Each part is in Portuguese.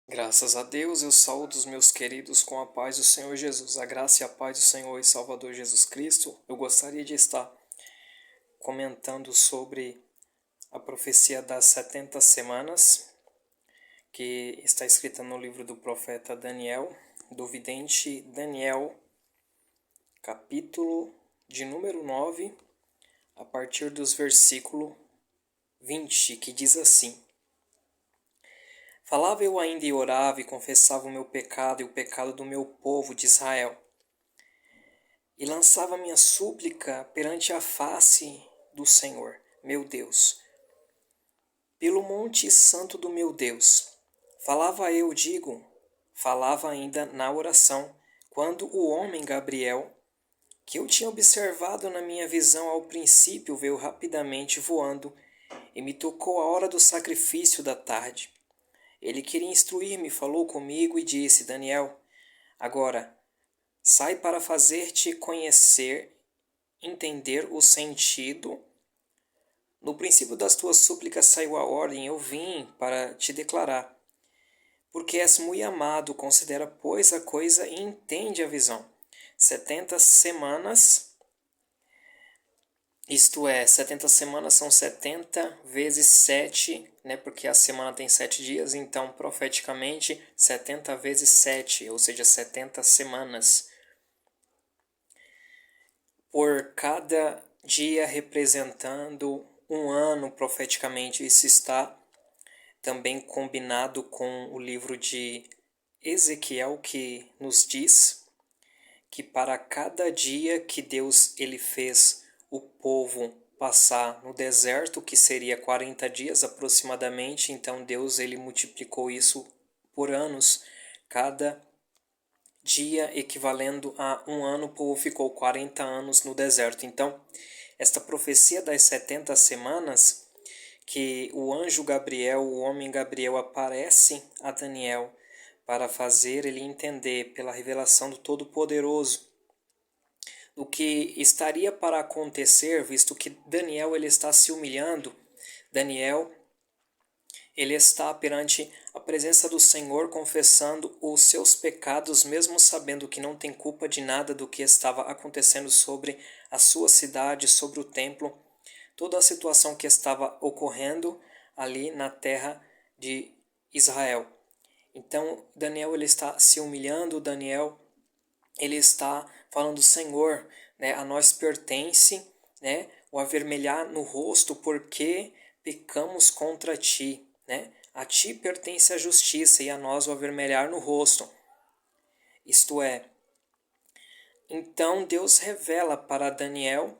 Graças a Deus, eu saúdo os meus queridos com a paz do Senhor Jesus. A graça e a paz do Senhor e Salvador Jesus Cristo. Eu gostaria de estar comentando sobre a profecia das 70 semanas, que está escrita no livro do profeta Daniel, do vidente Daniel, capítulo de número 9, a partir dos versículos 20, que diz assim: Falava eu ainda e orava e confessava o meu pecado e o pecado do meu povo de Israel. E lançava minha súplica perante a face do Senhor, meu Deus, pelo monte santo do meu Deus. Falava eu, falava ainda na oração, quando o homem Gabriel, que eu tinha observado na minha visão ao princípio, veio rapidamente voando e me tocou a hora do sacrifício da tarde. Ele queria instruir-me, falou comigo e disse: Daniel, agora sai para fazer-te conhecer, entender o sentido. No princípio das tuas súplicas saiu a ordem, eu vim para te declarar. Porque és muito amado, considera, pois, a coisa e entende a visão. 70 semanas, isto é, 70 semanas são 70 vezes 7, né? Porque a semana tem 7 dias, então, profeticamente, 70 vezes 7, ou seja, 70 semanas. Por cada dia representando um ano profeticamente. Isso está também combinado com o livro de Ezequiel, que nos diz que para cada dia que Deus ele fez o povo passar no deserto, que seria 40 dias aproximadamente, então Deus ele multiplicou isso por anos. Cada dia equivalendo a um ano, o povo ficou 40 anos no deserto. Então, esta profecia das 70 semanas, que o anjo Gabriel, o homem Gabriel, aparece a Daniel para fazer ele entender, pela revelação do Todo-Poderoso, o que estaria para acontecer, visto que Daniel ele está se humilhando. Daniel ele está perante a presença do Senhor confessando os seus pecados, mesmo sabendo que não tem culpa de nada do que estava acontecendo sobre a sua cidade, sobre o templo, toda a situação que estava ocorrendo ali na terra de Israel. Então, Daniel ele está se humilhando, Daniel ele está falando: Senhor, né, a nós pertence, né, o avermelhar no rosto porque pecamos contra ti, né? A ti pertence a justiça e a nós o avermelhar no rosto. Isto é, então Deus revela para Daniel,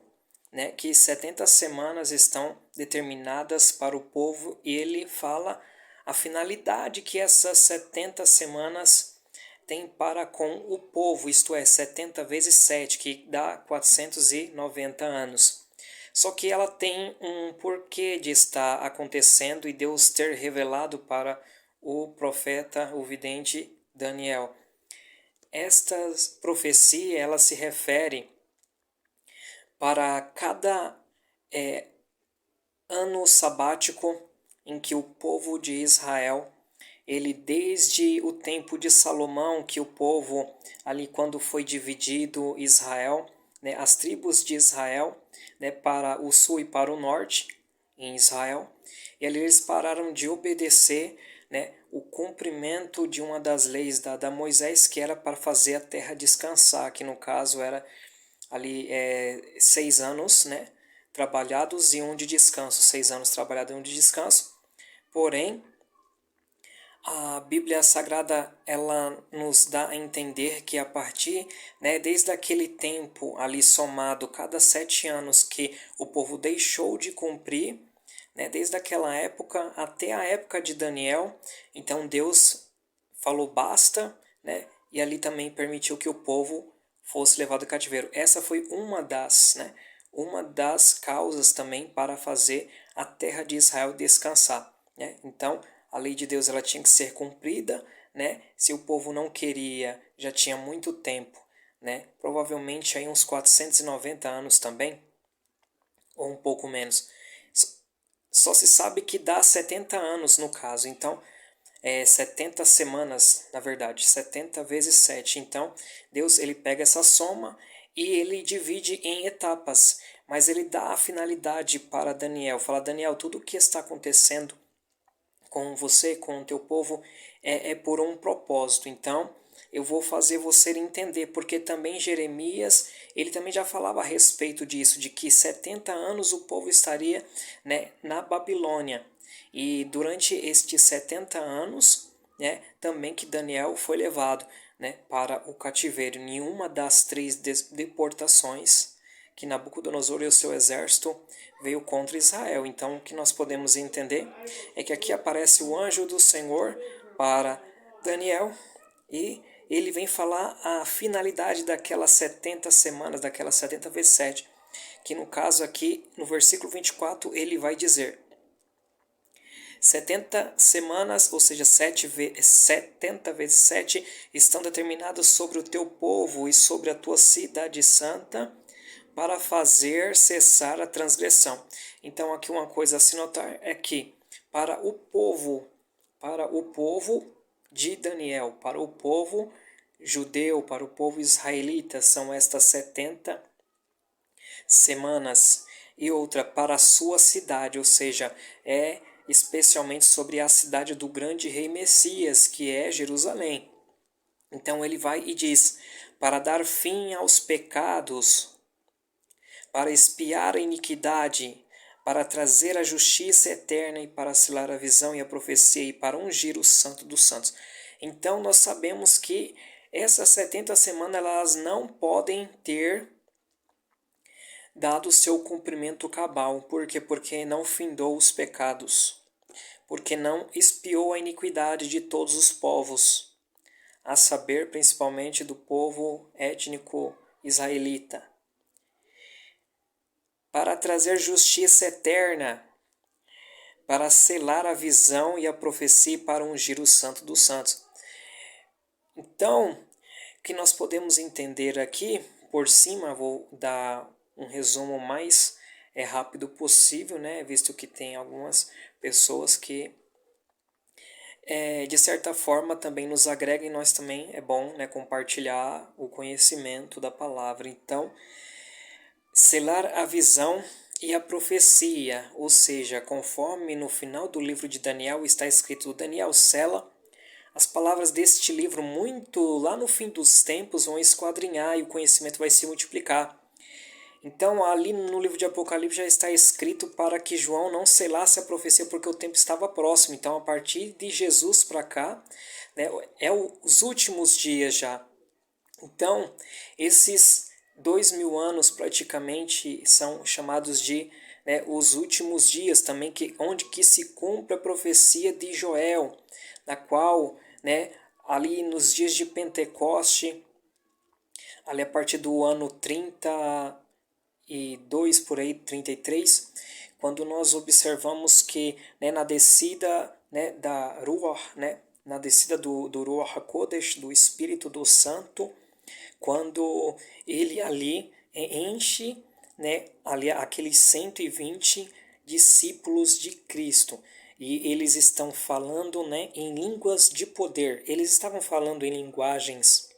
né, que 70 semanas estão determinadas para o povo e ele fala a finalidade que essas 70 semanas tem para com o povo, isto é, 70 vezes 7, que dá 490 anos. Só que ela tem um porquê de estar acontecendo e Deus ter revelado para o profeta, o vidente Daniel. Esta profecia ela se refere para cada ano sabático em que o povo de Israel, ele desde o tempo de Salomão, que o povo ali quando foi dividido Israel, né, as tribos de Israel, né, para o sul e para o norte em Israel, e ali eles pararam de obedecer, né, o cumprimento de uma das leis dada a Moisés, que era para fazer a terra descansar, que no caso era ali 6 anos, né, trabalhados e um de descanso, 6 anos trabalhados e um de descanso. Porém, a Bíblia Sagrada ela nos dá a entender que a partir, né, desde aquele tempo ali somado, cada 7 anos que o povo deixou de cumprir, né, desde aquela época até a época de Daniel, então Deus falou basta, né, e ali também permitiu que o povo fosse levado ao cativeiro. Essa foi uma das causas também para fazer a terra de Israel descansar, né? Então, a lei de Deus ela tinha que ser cumprida, né? Se o povo não queria, já tinha muito tempo, né? Provavelmente aí uns 490 anos também, ou um pouco menos. Só se sabe que dá 70 anos no caso. Então, 70 semanas, na verdade, 70 vezes 7. Então, Deus ele pega essa soma e ele divide em etapas, mas ele dá a finalidade para Daniel. Fala, Daniel, tudo o que está acontecendo com você, com o teu povo, é por um propósito. Então, eu vou fazer você entender, porque também Jeremias, ele também já falava a respeito disso, de que 70 anos o povo estaria, né, na Babilônia. E durante estes 70 anos, né, também que Daniel foi levado, né, para o cativeiro. Nenhuma das 3 deportações que Nabucodonosor e o seu exército veio contra Israel. Então, o que nós podemos entender é que aqui aparece o anjo do Senhor para Daniel e ele vem falar a finalidade daquelas 70 semanas, daquelas 70 vezes 7, que no caso aqui, no versículo 24, ele vai dizer: 70 semanas, ou seja, 70 vezes 7, estão determinadas sobre o teu povo e sobre a tua cidade santa, para fazer cessar a transgressão. Então, aqui uma coisa a se notar é que para o povo de Daniel, para o povo judeu, para o povo israelita, são estas 70 semanas. E outra para a sua cidade, ou seja, é especialmente sobre a cidade do grande rei Messias, que é Jerusalém. Então ele vai e diz: para dar fim aos pecados, para expiar a iniquidade, para trazer a justiça eterna e para selar a visão e a profecia e para ungir o santo dos santos. Então nós sabemos que essas 70 semanas elas não podem ter dado seu cumprimento cabal. Por quê? Porque não findou os pecados, porque não expiou a iniquidade de todos os povos, a saber, principalmente do povo étnico israelita, para trazer justiça eterna, para selar a visão e a profecia e para ungir o santo dos santos. Então, o que nós podemos entender aqui, por cima, vou dar um resumo mais rápido possível, né, visto que tem algumas pessoas que de certa forma também nos agrega e nós também é bom, né, compartilhar o conhecimento da palavra. Então, selar a visão e a profecia, ou seja, conforme no final do livro de Daniel está escrito: Daniel sela as palavras deste livro, muito lá no fim dos tempos vão esquadrinhar e o conhecimento vai se multiplicar. Então, ali no livro de Apocalipse já está escrito para que João não selasse a profecia porque o tempo estava próximo. Então, a partir de Jesus para cá, né, os últimos dias já. Então, esses 2000 anos praticamente são chamados de, né, os últimos dias também, onde que se cumpre a profecia de Joel, na qual, né, ali nos dias de Pentecoste, ali a partir do ano 32 por aí, 33, quando nós observamos que, né, na descida, né, da Ruach, né, na descida do Ruach HaKodesh, do Espírito do Santo, quando ele ali enche, né, ali aqueles 120 discípulos de Cristo. E eles estão falando, né, em línguas de poder. Eles estavam falando em linguagens,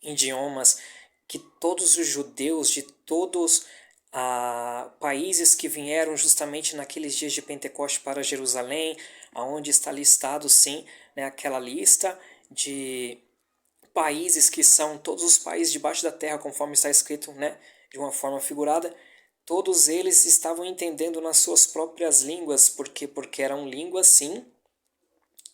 idiomas que todos os judeus de todos países que vieram justamente naqueles dias de Pentecoste para Jerusalém, aonde está listado sim, né, aquela lista de países que são todos os países debaixo da terra, conforme está escrito, né, de uma forma figurada. Todos eles estavam entendendo nas suas próprias línguas, porque eram línguas sim,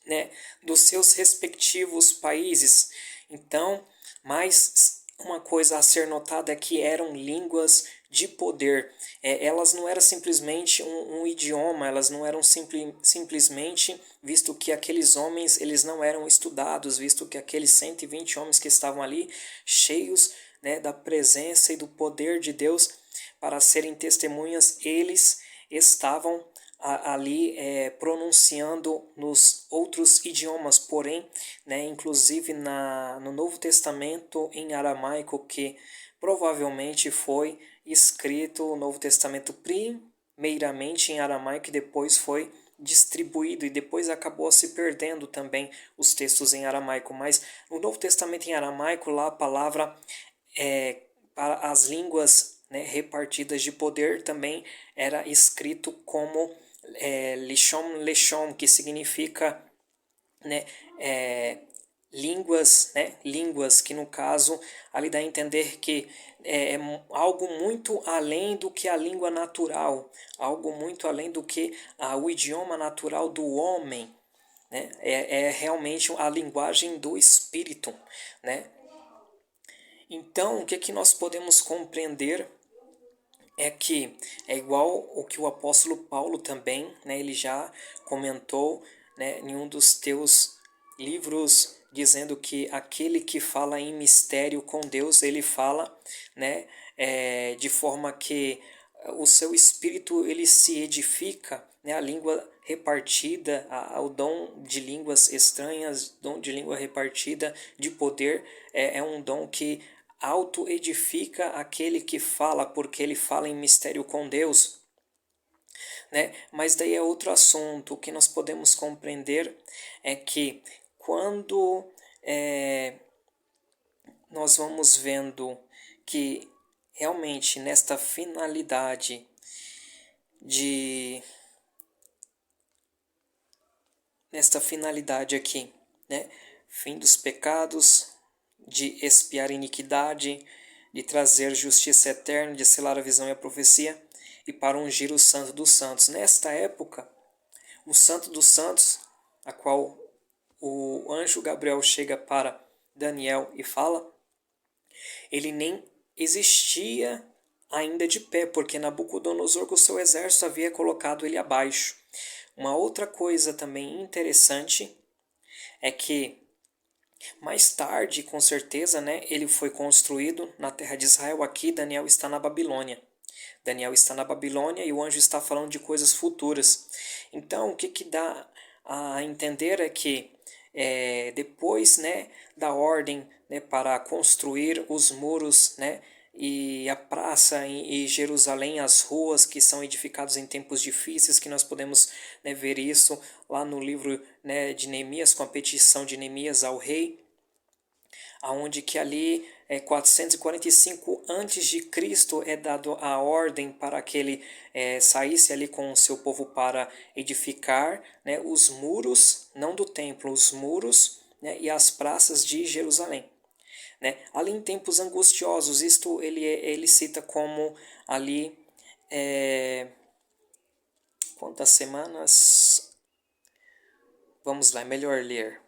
né, dos seus respectivos países. Então, mas uma coisa a ser notada é que eram línguas de poder. Elas não eram simplesmente um idioma, elas não eram simplesmente, visto que aqueles homens eles não eram estudados, visto que aqueles 120 homens que estavam ali, cheios, né, da presença e do poder de Deus para serem testemunhas, eles estavam ali pronunciando nos outros idiomas, porém, né, inclusive no Novo Testamento em aramaico, que provavelmente foi escrito o Novo Testamento primeiramente em aramaico e depois foi distribuído e depois acabou se perdendo também os textos em aramaico. Mas no Novo Testamento em aramaico, lá a palavra para as línguas, né, repartidas de poder também era escrito como lishom leshom, que significa, né, línguas, né, línguas, que no caso ali dá a entender que é algo muito além do que a língua natural, algo muito além do que o idioma natural do homem, né? É realmente a linguagem do espírito, né? Então, o que que nós podemos compreender é que é igual o que o apóstolo Paulo também, né, ele já comentou, né, em um dos teus livros, dizendo que aquele que fala em mistério com Deus, ele fala, né, de forma que o seu espírito ele se edifica, né, a língua repartida, o dom de línguas estranhas, dom de língua repartida de poder, é um dom que auto-edifica aquele que fala, porque ele fala em mistério com Deus, né? Mas daí é outro assunto. O que nós podemos compreender é que quando nós vamos vendo que realmente de nesta finalidade aqui, né? Fim dos pecados, de expiar iniquidade, de trazer justiça eterna, de selar a visão e a profecia, e para ungir o Santo dos Santos. Nesta época, o Santo dos Santos, a qual o anjo Gabriel chega para Daniel e fala, ele nem existia ainda de pé, porque Nabucodonosor com o seu exército havia colocado ele abaixo. Uma outra coisa também interessante é que mais tarde, com certeza, né, ele foi construído na terra de Israel. Aqui Daniel está na Babilônia. Daniel está na Babilônia e o anjo está falando de coisas futuras. Então, o que dá a entender é que depois, né, da ordem, né, para construir os muros, né, e a praça em Jerusalém, as ruas que são edificadas em tempos difíceis, que nós podemos, né, ver isso lá no livro, né, de Neemias, com a petição de Neemias ao rei, aonde que ali 445 a.C. é dado a ordem para que ele saísse ali com o seu povo para edificar, né, os muros, não do templo, os muros, né, e as praças de Jerusalém. Né? Ali em tempos angustiosos, isto ele cita como ali quantas semanas? Vamos lá, é melhor ler.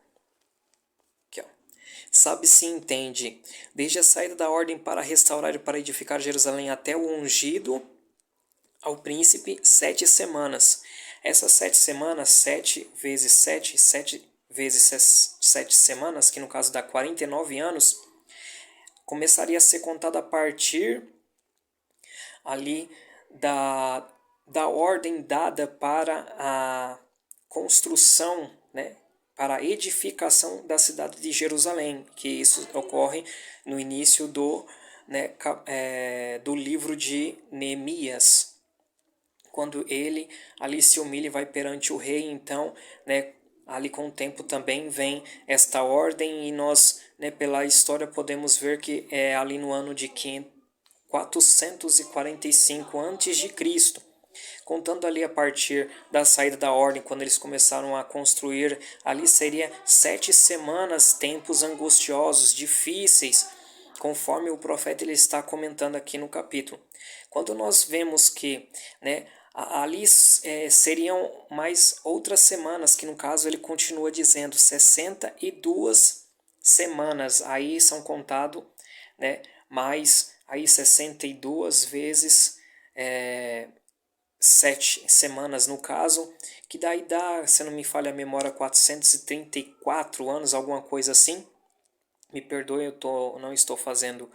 Aqui, ó. Sabe-se entende, desde a saída da ordem para restaurar e para edificar Jerusalém até o ungido ao príncipe, 7 semanas. Essas 7 semanas, 7 vezes 7, 7 vezes 7 semanas, que no caso dá 49 anos, começaria a ser contada a partir ali da ordem dada para a construção, né, para a edificação da cidade de Jerusalém, que isso ocorre no início do livro de Neemias, quando ele ali se humilha e vai perante o rei. Então, né, ali com o tempo também vem esta ordem, e nós, né, pela história podemos ver que é ali no ano de 445 a.C., contando ali a partir da saída da ordem, quando eles começaram a construir, ali seria 7 semanas, tempos angustiosos, difíceis, conforme o profeta ele está comentando aqui no capítulo. Quando nós vemos que, né, ali seriam mais outras semanas, que no caso ele continua dizendo 62 semanas, aí são contados, né, mais aí 62 vezes 7 semanas no caso, que daí dá, se não me falha a memória, 434 anos, alguma coisa assim. Me perdoe, não estou fazendo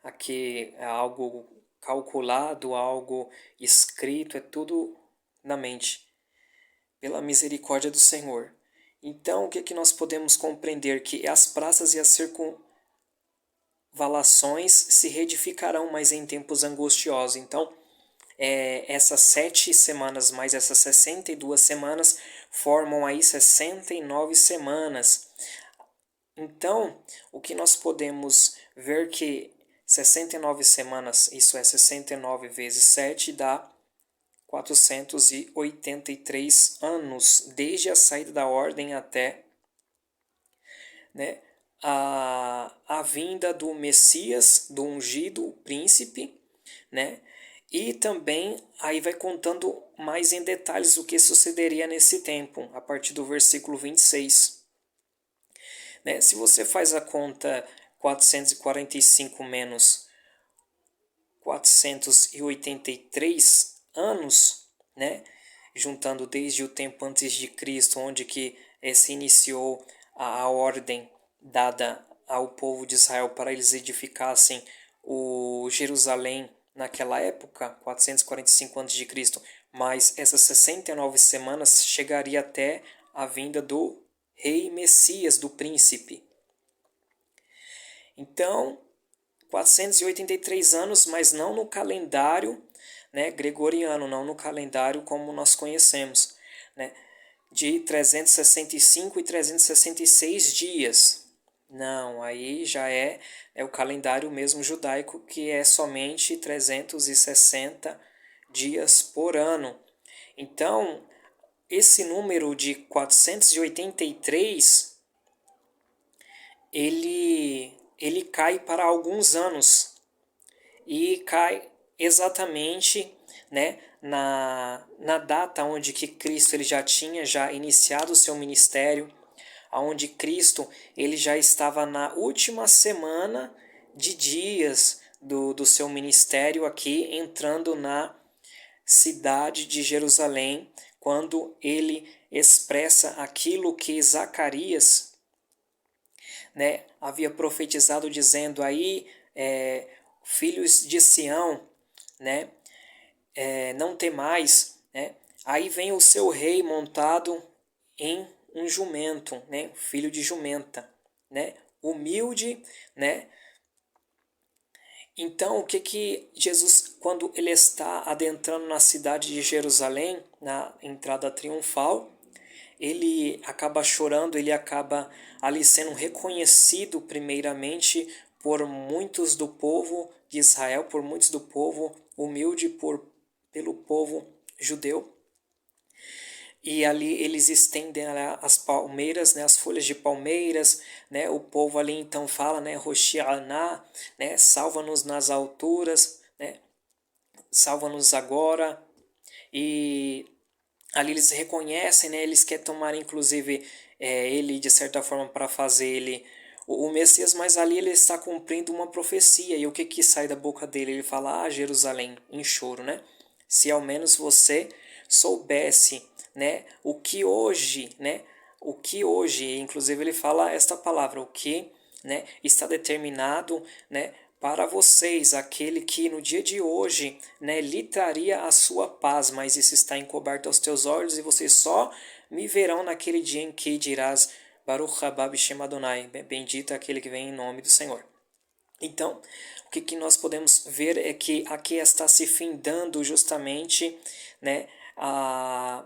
aqui algo calculado, algo escrito, é tudo na mente, pela misericórdia do Senhor. Então, o que, que nós podemos compreender? Que as praças e as circunvalações se reedificarão, mas em tempos angustiosos. Então, essas 7 semanas mais essas 62 semanas formam aí 69 semanas. Então, o que nós podemos ver que 69 semanas, isso é 69 vezes 7, dá 483 anos, desde a saída da ordem até, né, a vinda do Messias, do ungido, o príncipe, né? E também aí vai contando mais em detalhes o que sucederia nesse tempo, a partir do versículo 26. Né? Se você faz a conta 445 menos 483 anos, né? Juntando desde o tempo antes de Cristo, onde que se iniciou a ordem dada ao povo de Israel para eles edificassem o Jerusalém naquela época, 445 a.C., mas essas 69 semanas chegaria até a vinda do rei Messias, do príncipe. Então, 483 anos, mas não no calendário, né, gregoriano, não no calendário como nós conhecemos, né, de 365 e 366 dias. Não, aí já é o calendário mesmo judaico, que é somente 360 dias por ano. Então, esse número de 483, ele cai para alguns anos e cai exatamente, né, na data onde que Cristo ele já iniciado o seu ministério, onde Cristo ele já estava na última semana de dias do seu ministério aqui, entrando na cidade de Jerusalém, quando ele expressa aquilo que Zacarias, né, havia profetizado, dizendo aí, filhos de Sião, né, não temais, né, aí vem o seu rei montado em um jumento, né, filho de jumenta, né, humilde, né. Então, o que Jesus, quando ele está adentrando na cidade de Jerusalém, na entrada triunfal, ele acaba chorando, ele acaba ali sendo reconhecido primeiramente por muitos do povo de Israel, por muitos do povo humilde, pelo povo judeu. E ali eles estendem as palmeiras, né, as folhas de palmeiras, né, o povo ali então fala, né, Hoshi'ana, né, salva-nos nas alturas, né, salva-nos agora. E ali eles reconhecem, né, eles querem tomar inclusive ele de certa forma para fazer ele o Messias, mas ali ele está cumprindo uma profecia. E o que que sai da boca dele? Ele fala: "Ah, Jerusalém", em choro, né? "Se ao menos você soubesse, né, o que hoje, né, o que hoje", inclusive ele fala esta palavra, o que, né, está determinado, né, para vocês, aquele que no dia de hoje, né, lhe traria a sua paz, mas isso está encoberto aos teus olhos e vocês só me verão naquele dia em que dirás: Baruch haba b'shem Adonai, bendito é aquele que vem em nome do Senhor. Então, o que nós podemos ver é que aqui está se findando justamente, né, a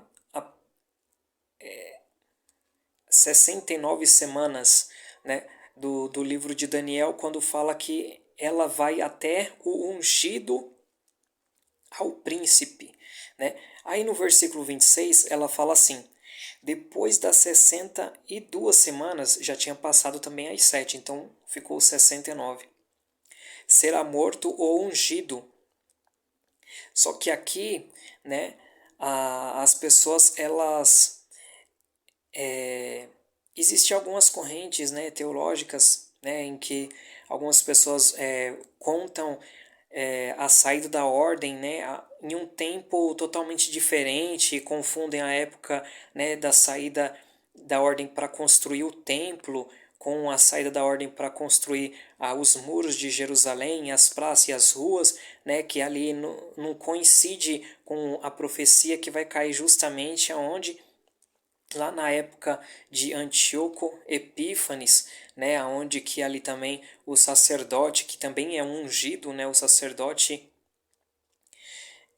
69 semanas, né, do livro de Daniel, quando fala que ela vai até o ungido ao príncipe, né? Aí no versículo 26 ela fala assim: depois das 62 semanas, já tinha passado também as 7, então ficou 69. Será morto ou ungido. Só que aqui, né, as pessoas, elas... existem algumas correntes, né, teológicas, né, em que algumas pessoas contam a saída da ordem, né, em um tempo totalmente diferente, confundem a época, né, da saída da ordem para construir o templo com a saída da ordem para construir os muros de Jerusalém, as praças e as ruas, né, que ali não coincide com a profecia que vai cair justamente aonde? Lá na época de Antíoco Epífanes, né, onde que ali também o sacerdote, que também é ungido, né, o sacerdote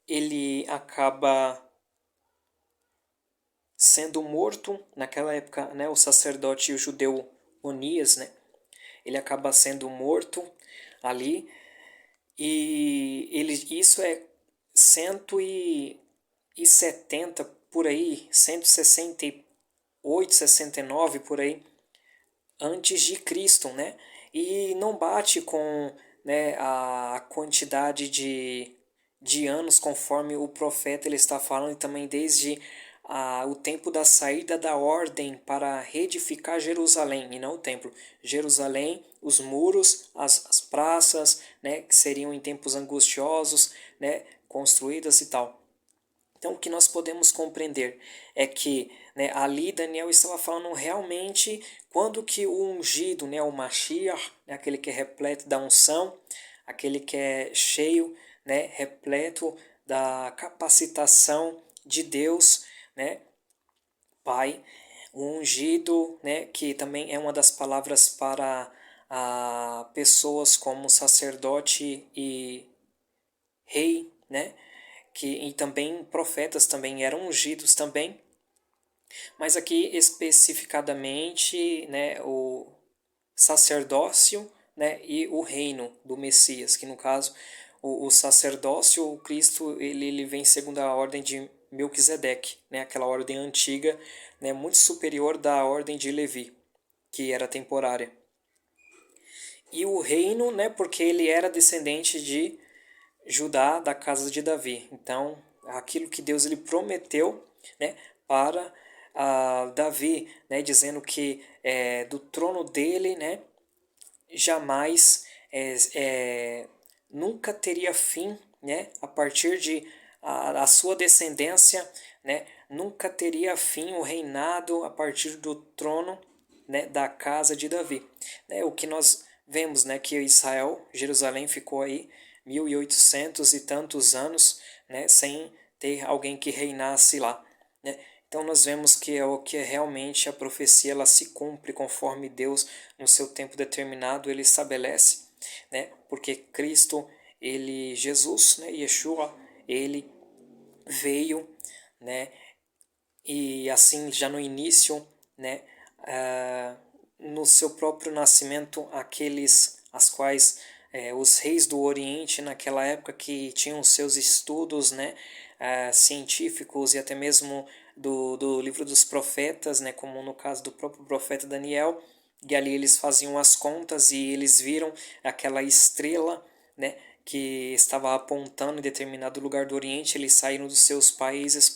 ele acaba sendo morto naquela época, né, o sacerdote o judeu Onias, né, ele acaba sendo morto ali, e isso é 170 por aí, 168, 69 por aí, antes de Cristo, né? E não bate com, né, a quantidade de anos conforme o profeta ele está falando, e também desde o tempo da saída da ordem para reedificar Jerusalém, e não o templo. Jerusalém, os muros, as praças, né, que seriam em tempos angustiosos, né, construídas e tal. Então, o que nós podemos compreender é que, né, ali Daniel estava falando realmente quando que o ungido, né, o Mashiach, né, aquele que é repleto da unção, aquele que é cheio, né, repleto da capacitação de Deus, né, Pai, o ungido, né, que também é uma das palavras para pessoas como sacerdote e rei, né, e também profetas também eram ungidos também, mas aqui especificadamente, né, o sacerdócio, né, e o reino do Messias, que no caso o sacerdócio, o Cristo, ele vem segundo a ordem de Melquisedeque, né, aquela ordem antiga, né, muito superior da ordem de Levi, que era temporária. E o reino, né, porque ele era descendente de Judá, da casa de Davi. Então, aquilo que Deus ele prometeu, né, para Davi, né, dizendo que do trono dele, né, jamais nunca teria fim, né, a partir de a sua descendência, né, nunca teria fim o reinado a partir do trono, né, da casa de Davi. O que nós vemos, né, que Israel, Jerusalém ficou aí 1800 e tantos anos, né, sem ter alguém que reinasse lá, né? Então nós vemos que é o que é realmente a profecia, ela se cumpre conforme Deus no seu tempo determinado ele estabelece, né? Porque Cristo, ele Jesus, né, Yeshua, ele veio, né, e assim já no início, né, no seu próprio nascimento, aqueles as quais os reis do Oriente naquela época que tinham seus estudos, né, científicos e até mesmo do livro dos profetas, né, como no caso do próprio profeta Daniel, e ali eles faziam as contas e eles viram aquela estrela, né, que estava apontando em determinado lugar do Oriente. Eles saíram dos seus países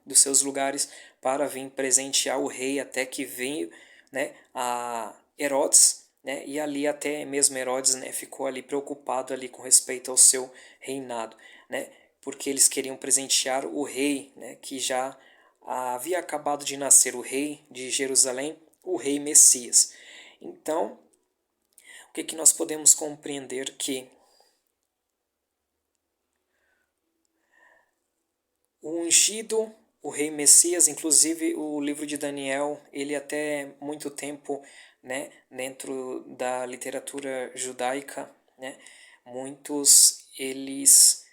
dos seus lugares para vir presentear o rei, até que veio, né, a Herodes, né, e ali até mesmo Herodes, né, ficou ali preocupado ali com respeito ao seu reinado, né, porque eles queriam presentear o rei, né, que já havia acabado de nascer, o rei de Jerusalém, o rei Messias. Então, o que nós podemos compreender que o ungido, o rei Messias, inclusive o livro de Daniel, ele até muito tempo, né, dentro da literatura judaica, né, muitos eles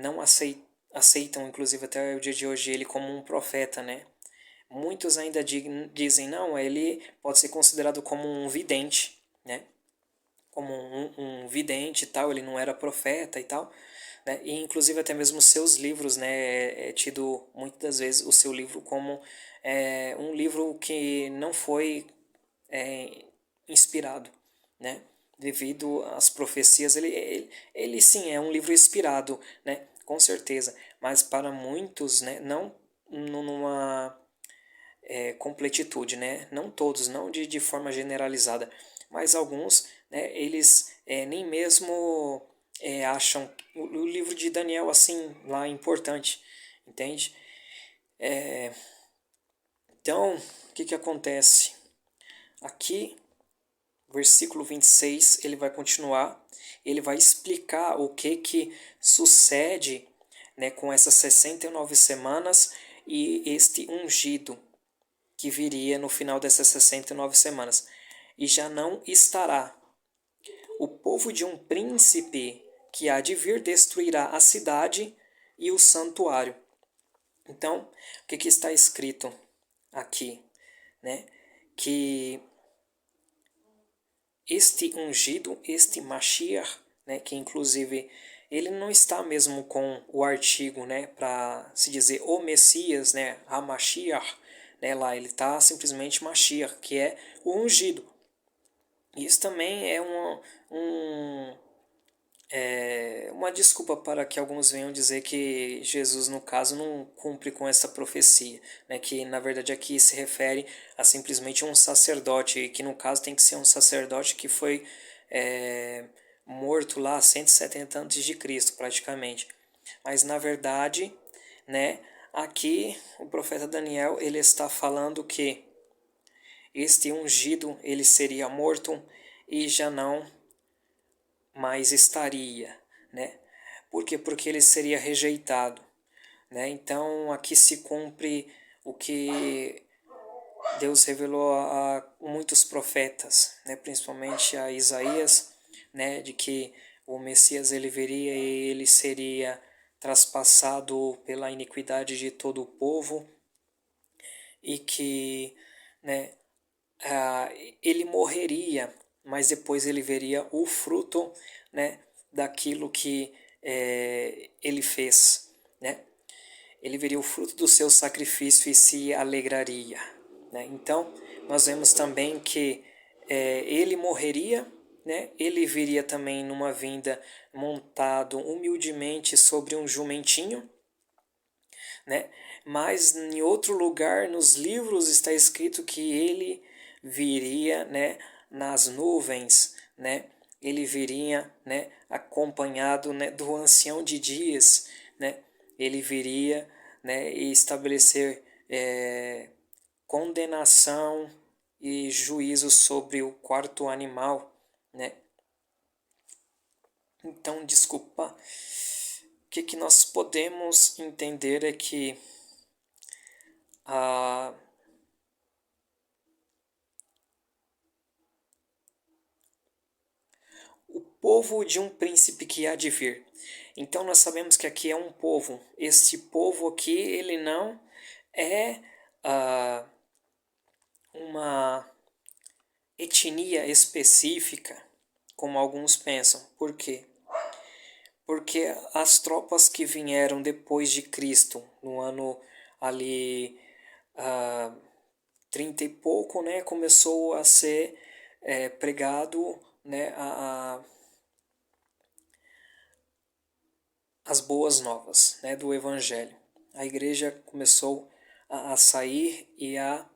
não aceitam, inclusive até o dia de hoje, ele como um profeta, né. Muitos ainda dizem, não, ele pode ser considerado como um vidente, né, como um vidente e tal, ele não era profeta e tal, né? E inclusive até mesmo seus livros, né, é tido muitas das vezes o seu livro como um livro que não foi inspirado, né? Devido às profecias, ele sim é um livro inspirado, né? Com certeza, mas para muitos, né, não numa completitude, né? Não todos, não de forma generalizada, mas alguns, né, eles nem mesmo acham o livro de Daniel assim lá importante, entende? Então, o que acontece? Aqui, versículo 26, ele vai continuar, ele vai explicar o que sucede, né, com essas 69 semanas e este ungido que viria no final dessas 69 semanas. E já não estará. O povo de um príncipe que há de vir destruirá a cidade e o santuário. Então, o que está escrito aqui? Né? Que este ungido, este Mashiach, né, que inclusive ele não está mesmo com o artigo, né, para se dizer o Messias, né, a Mashiach, né, lá ele está simplesmente Mashiach, que é o ungido. Isso também é uma desculpa para que alguns venham dizer que Jesus, no caso, não cumpre com essa profecia, né? Que na verdade aqui se refere a simplesmente um sacerdote, e que no caso tem que ser um sacerdote que foi morto lá 170 a.C., praticamente. Mas na verdade, né, aqui o profeta Daniel ele está falando que este ungido ele seria morto e já não mais estaria, né? Por quê? Porque ele seria rejeitado, né? Então aqui se cumpre o que Deus revelou a muitos profetas, né? Principalmente a Isaías, né? De que o Messias ele viria e ele seria traspassado pela iniquidade de todo o povo e que, né? Ah, ele morreria, mas depois ele veria o fruto, né, daquilo que ele fez, né? Ele veria o fruto do seu sacrifício e se alegraria, né? Então, nós vemos também que ele morreria, né? Ele viria também numa vinda montado humildemente sobre um jumentinho, né? Mas em outro lugar nos livros está escrito que ele viria, né, nas nuvens, né? Ele viria, né, acompanhado, né, do ancião de dias, né? Ele viria, né, e estabelecer condenação e juízo sobre o quarto animal, né? Então, desculpa, o que nós podemos entender é que a o povo de um príncipe que há de vir. Então nós sabemos que aqui é um povo. Este povo aqui, ele não é uma etnia específica, como alguns pensam. Por quê? Porque as tropas que vieram depois de Cristo, no ano ali 30 e pouco, né, começou a ser pregado, né, as boas novas, né, do Evangelho. A igreja começou a sair e a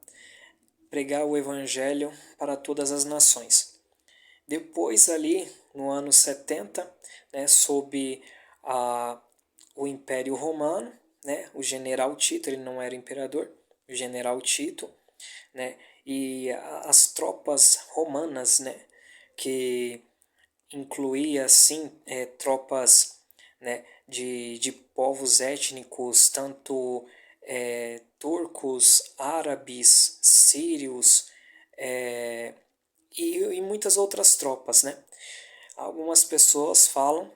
pregar o Evangelho para todas as nações. Depois ali, no ano 70, né, sob o Império Romano, né, o general Tito, ele não era imperador, o general Tito, né, e as tropas romanas, né, que incluía, assim, tropas, né, de povos étnicos, tanto turcos, árabes, sírios, e muitas outras tropas, né? Algumas pessoas falam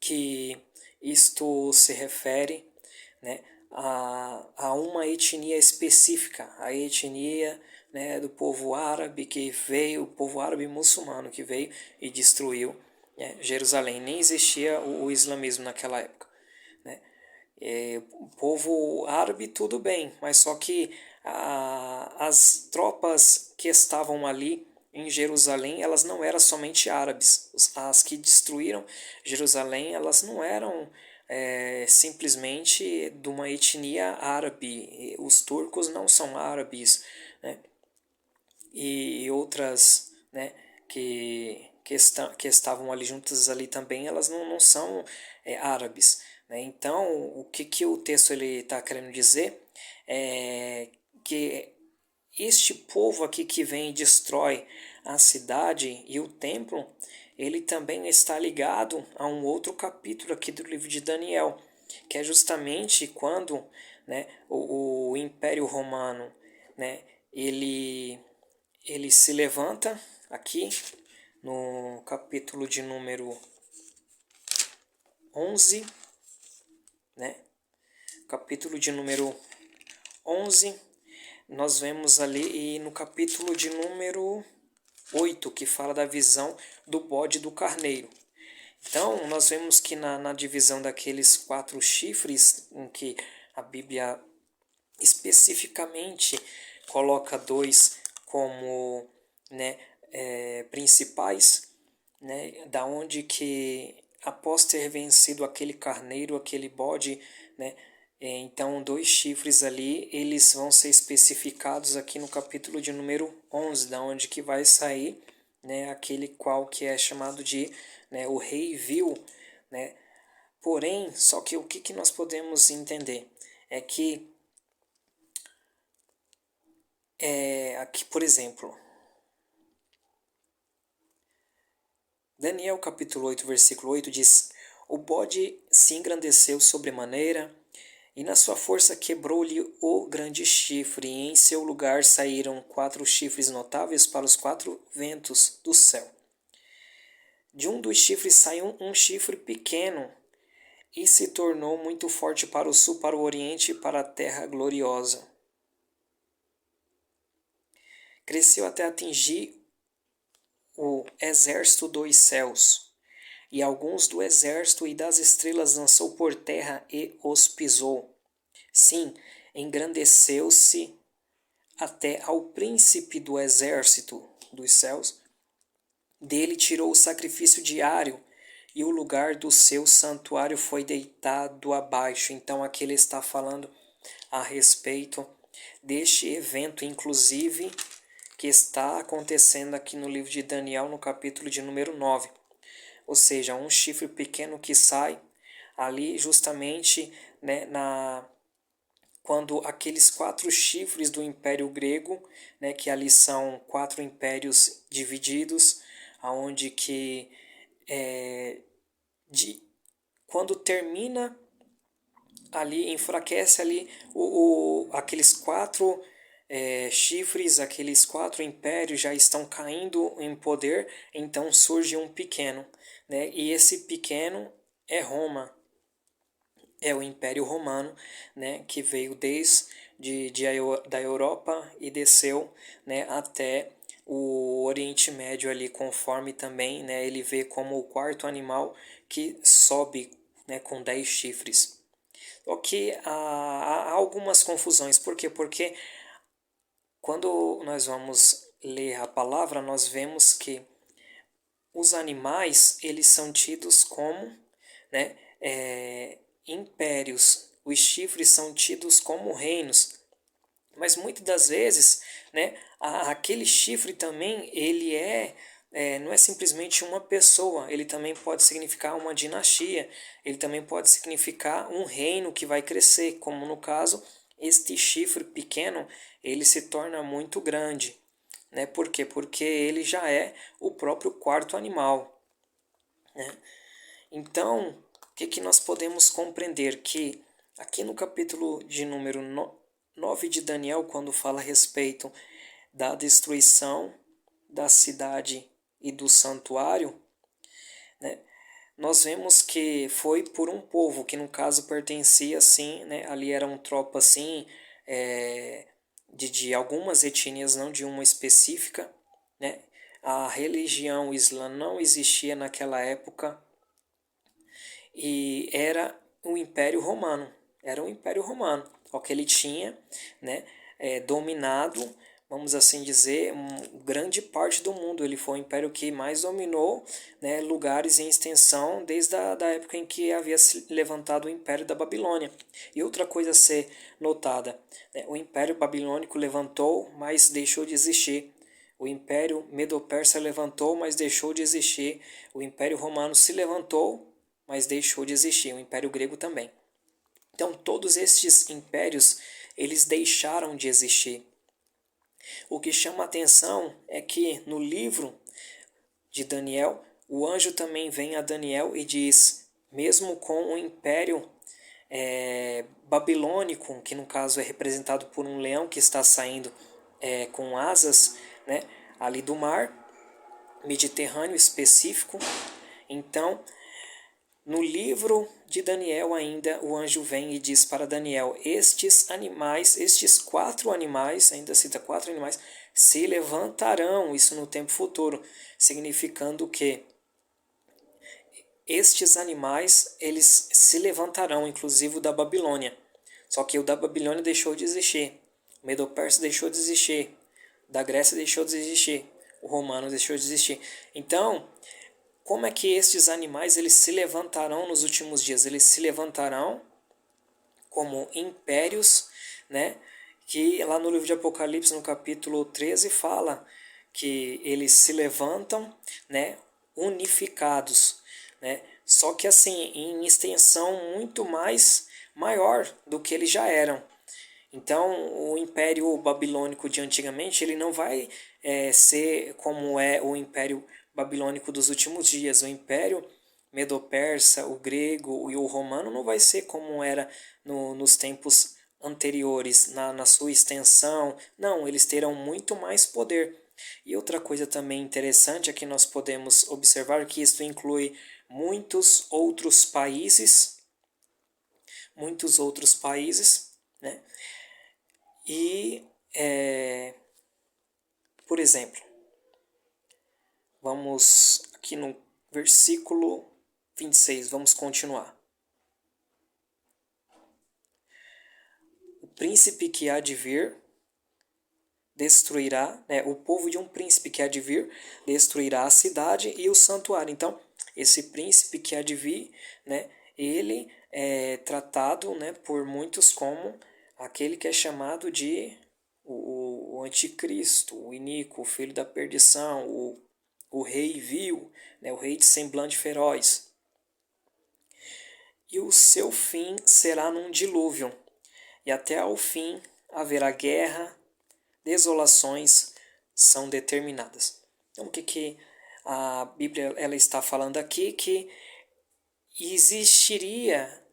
que isto se refere, né, a uma etnia específica, a etnia, né, do povo árabe que veio, o povo árabe muçulmano que veio e destruiu, né, Jerusalém. Nem existia o islamismo naquela época, né? O povo árabe tudo bem, mas só que as tropas que estavam ali em Jerusalém, elas não eram somente árabes. As que destruíram Jerusalém, elas não eram simplesmente de uma etnia árabe. Os turcos não são árabes, né? E outras, né, que estavam ali juntas ali também, elas não são árabes, né? Então, o que o texto está querendo dizer é que este povo aqui que vem e destrói a cidade e o templo, ele também está ligado a um outro capítulo aqui do livro de Daniel, que é justamente quando, né, o Império Romano, né, ele se levanta aqui no capítulo de número 11, né? Capítulo de número 11, nós vemos ali, e no capítulo de número 8, que fala da visão do bode e do carneiro. Então, nós vemos que na divisão daqueles 4 chifres, em que a Bíblia especificamente coloca 2 como, né, principais, né, da onde que após ter vencido aquele carneiro, aquele bode, né, então 2 chifres ali, eles vão ser especificados aqui no capítulo de número 11, da onde que vai sair, né, aquele qual que é chamado de, né, o rei viu, né. Porém, só que o que nós podemos entender é que aqui, por exemplo, Daniel capítulo 8, versículo 8 diz: O bode se engrandeceu sobremaneira, e na sua força quebrou-lhe o grande chifre, e em seu lugar saíram 4 chifres notáveis para os 4 ventos do céu. De um dos chifres saiu um chifre pequeno, e se tornou muito forte para o sul, para o oriente e para a terra gloriosa. Cresceu até atingir o exército dos céus, e alguns do exército e das estrelas lançou por terra e os pisou. Sim, engrandeceu-se até ao príncipe do exército dos céus. Dele tirou o sacrifício diário, e o lugar do seu santuário foi deitado abaixo. Então aqui ele está falando a respeito deste evento, inclusive, que está acontecendo aqui no livro de Daniel, no capítulo de número 9. Ou seja, um chifre pequeno que sai ali justamente, né, quando aqueles 4 chifres do Império Grego, né, que ali são 4 impérios divididos, aonde que quando termina ali, enfraquece ali aqueles 4 chifres, aqueles 4 impérios já estão caindo em poder, então surge um pequeno, né? E esse pequeno é Roma, é o Império Romano, né? Que veio da Europa e desceu, né? Até o Oriente Médio ali, conforme também, né? Ele vê como o 4º animal que sobe, né? Com 10 chifres. Ok, há algumas confusões. Por quê? Porque quando nós vamos ler a palavra, nós vemos que os animais, eles são tidos como, né, impérios. Os chifres são tidos como reinos. Mas muitas das vezes, né, aquele chifre também, ele não é simplesmente uma pessoa, ele também pode significar uma dinastia, ele também pode significar um reino que vai crescer, como no caso, este chifre pequeno, ele se torna muito grande. Né? Por quê? Porque ele já é o próprio 4º animal. Né? Então, o que nós podemos compreender? Que aqui no capítulo de número 9 de Daniel, quando fala a respeito da destruição da cidade e do santuário, né, nós vemos que foi por um povo, que no caso pertencia, assim, né, ali eram tropas, assim, de algumas etnias, não de uma específica, né, a religião islã não existia naquela época, e era o Império Romano, era o Império Romano, o que ele tinha, né, dominado, vamos assim dizer, grande parte do mundo. Ele foi o império que mais dominou, né, lugares em extensão desde da época em que havia se levantado o Império da Babilônia. E outra coisa a ser notada, né, o Império Babilônico levantou, mas deixou de existir. O Império Medo-Persa levantou, mas deixou de existir. O Império Romano se levantou, mas deixou de existir. O Império Grego também. Então, todos estes impérios, eles deixaram de existir. O que chama a atenção é que no livro de Daniel, o anjo também vem a Daniel e diz, mesmo com o império babilônico, que no caso é representado por um leão que está saindo com asas, né, ali do mar Mediterrâneo específico, então No livro de Daniel ainda, o anjo vem e diz para Daniel, estes animais, estes 4 animais, ainda cita 4 animais, se levantarão, isso no tempo futuro, significando que estes animais, eles se levantarão, inclusive o da Babilônia. Só que o da Babilônia deixou de existir, o Medo-Persa deixou de existir, o da Grécia deixou de existir, o romano deixou de existir. Então, como é que estes animais eles se levantarão nos últimos dias? Eles se levantarão como impérios, né? Que lá no livro de Apocalipse, no capítulo 13, fala que eles se levantam, né, unificados, né? Só que assim, em extensão muito mais maior do que eles já eram. Então, o Império Babilônico de antigamente, ele não vai ser como é o Império Babilônico dos últimos dias. O Império Medo-Persa, o grego e o romano não vai ser como era nos tempos anteriores, na sua extensão. Não, eles terão muito mais poder. E outra coisa também interessante é que nós podemos observar que isto inclui muitos outros países, né? E, por exemplo, vamos aqui no versículo 26, vamos continuar. O príncipe que há de vir destruirá, né, o povo de um príncipe que há de vir destruirá a cidade e o santuário. Então, esse príncipe que há de vir, né, ele é tratado, né, por muitos como aquele que é chamado de o anticristo, o iníquo, o filho da perdição, o rei vil, né, o rei de semblante feroz. E o seu fim será num dilúvio, e até ao fim haverá guerra, desolações são determinadas. Então, o que a Bíblia ela está falando aqui? Que existiria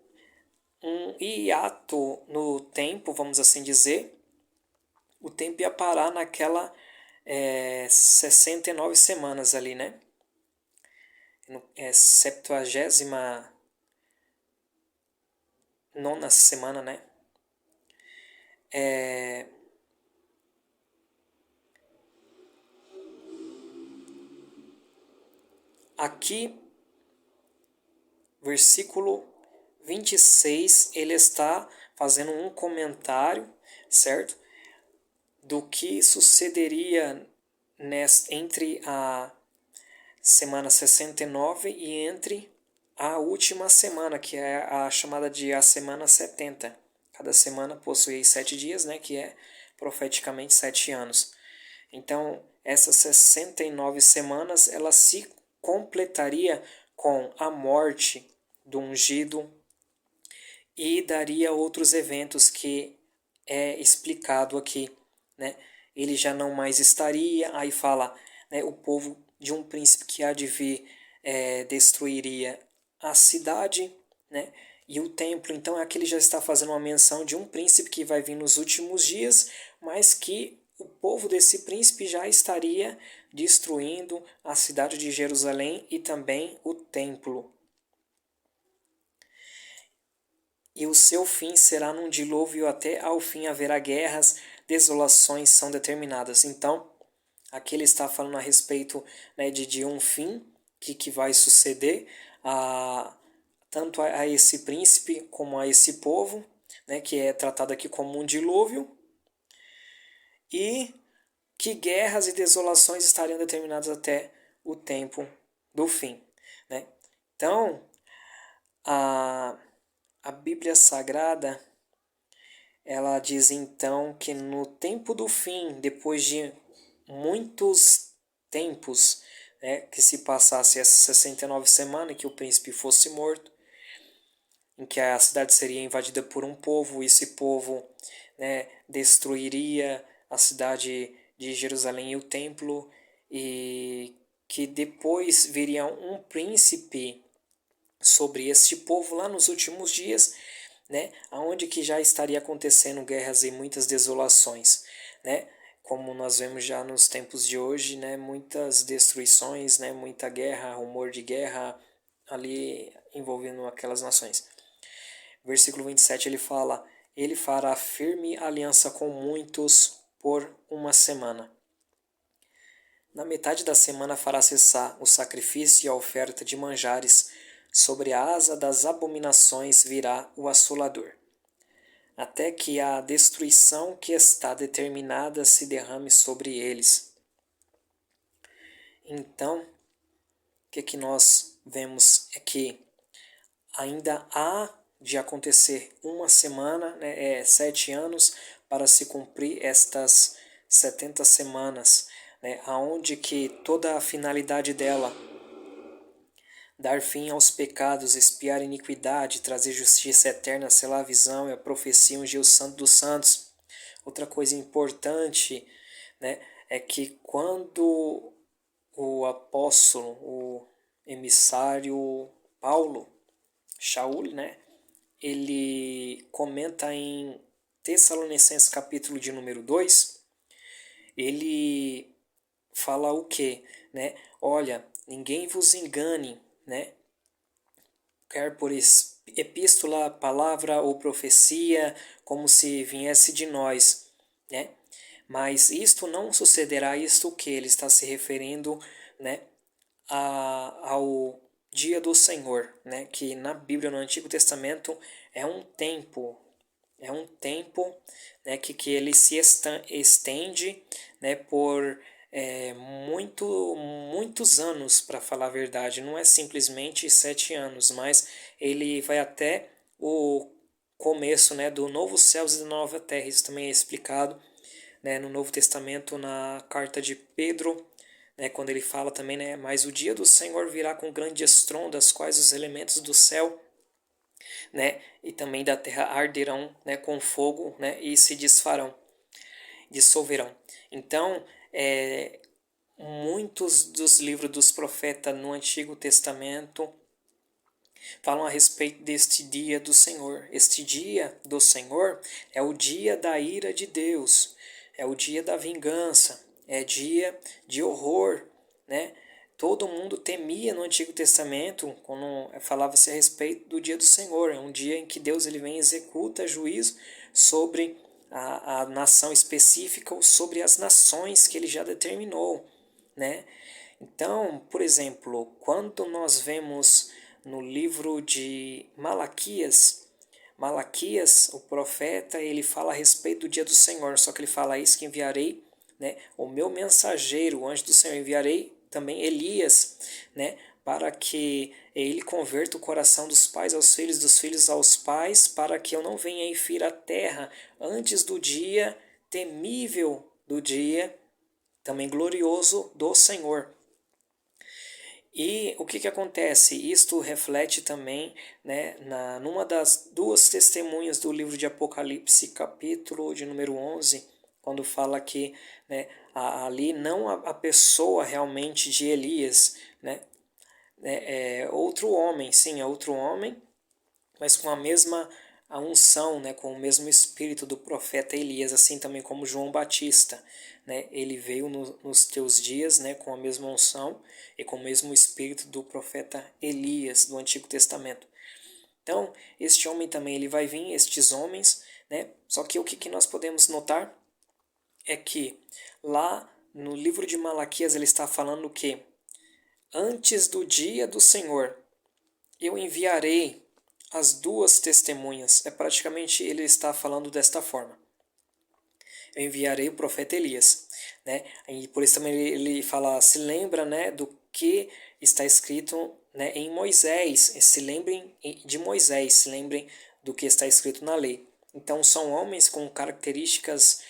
um hiato no tempo, vamos assim dizer. O tempo ia parar naquela 69 semanas ali, né? 79ª semana, né? Aqui, versículo 26, ele está fazendo um comentário, certo? Do que sucederia entre a semana 69 e entre a última semana, que é a chamada de a semana 70. Cada semana possui 7 dias, né, que é profeticamente 7 anos. Então, essas 69 semanas, ela se completaria com a morte do ungido e daria outros eventos que é explicado aqui, né? Ele já não mais estaria, aí fala, né, o povo de um príncipe que há de vir destruiria a cidade, né, e o templo. Então aqui ele já está fazendo uma menção de um príncipe que vai vir nos últimos dias, mas que o povo desse príncipe já estaria destruindo a cidade de Jerusalém e também o templo. E o seu fim será num dilúvio, até ao fim haverá guerras, desolações são determinadas. Então, aqui ele está falando a respeito, né, de um fim que vai suceder tanto a esse príncipe como a esse povo, né, que é tratado aqui como um dilúvio, e que guerras e desolações estariam determinadas até o tempo do fim. Né? Então, a Bíblia Sagrada, ela diz então que no tempo do fim, depois de muitos tempos, né, que se passasse essas 69 semanas, que o príncipe fosse morto, em que a cidade seria invadida por um povo, e esse povo, né, destruiria a cidade de Jerusalém e o templo, e que depois viria um príncipe sobre este povo lá nos últimos dias, né, aonde que já estaria acontecendo guerras e muitas desolações, né, como nós vemos já nos tempos de hoje, né, muitas destruições, né, muita guerra, rumor de guerra, ali envolvendo aquelas nações. Versículo 27 ele fala: ele fará firme aliança com muitos por uma semana. Na metade da semana fará cessar o sacrifício e a oferta de manjares. Sobre a asa das abominações virá o assolador, até que a destruição que está determinada se derrame sobre eles. Então, o que nós vemos é que ainda há de acontecer uma semana, 7 anos, para se cumprir estas 70 semanas, aonde que toda a finalidade dela, dar fim aos pecados, expiar a iniquidade, trazer justiça eterna, selar a visão e a profecia, ungir o santo dos santos. Outra coisa importante, é que quando o apóstolo, o emissário Paulo, Shaul, ele comenta em Tessalonicenses capítulo de número 2, ele fala o quê? Olha, ninguém vos engane, quer por epístola, palavra ou profecia, como se viesse de nós, Mas isto não sucederá, isto que ele está se referindo, ao dia do Senhor, que na Bíblia, no Antigo Testamento, é um tempo, que ele se estende, por muitos anos, para falar a verdade. Não é simplesmente 7 anos, mas ele vai até o começo, do novo céus e da nova terra. Isso também é explicado, no Novo Testamento, na carta de Pedro, quando ele fala também, mas o dia do Senhor virá com grande estrondo, das quais os elementos do céu, e também da terra arderão, com fogo, e se dissolverão. Então, muitos dos livros dos profetas no Antigo Testamento falam a respeito deste dia do Senhor. Este dia do Senhor é o dia da ira de Deus, é o dia da vingança, é dia de horror, Todo mundo temia no Antigo Testamento quando falava-se a respeito do dia do Senhor. É um dia em que Deus ele vem e executa juízo sobre a nação específica ou sobre as nações que ele já determinou, Então, por exemplo, quando nós vemos no livro de Malaquias, o profeta, ele fala a respeito do dia do Senhor, só que ele fala isso que enviarei, o meu mensageiro, o anjo do Senhor, enviarei também Elias, para que ele converta o coração dos pais aos filhos, dos filhos aos pais, para que eu não venha e fira a terra antes do dia temível, do dia também glorioso do Senhor. E o que acontece? Isto reflete também, numa das duas testemunhas do livro de Apocalipse, capítulo de número 11, quando fala que ali não a pessoa realmente de Elias, é outro homem, sim, é outro homem, mas com a mesma unção, com o mesmo espírito do profeta Elias, assim também como João Batista. Ele veio nos teus dias, com a mesma unção e com o mesmo espírito do profeta Elias do Antigo Testamento. Então, este homem também ele vai vir, estes homens, só que o que nós podemos notar é que lá no livro de Malaquias ele está falando que antes do dia do Senhor eu enviarei as duas testemunhas. Praticamente ele está falando desta forma. Eu enviarei o profeta Elias, E por isso também ele fala, se lembra, do que está escrito, em Moisés. Se lembrem de Moisés, se lembrem do que está escrito na lei. Então são homens com características,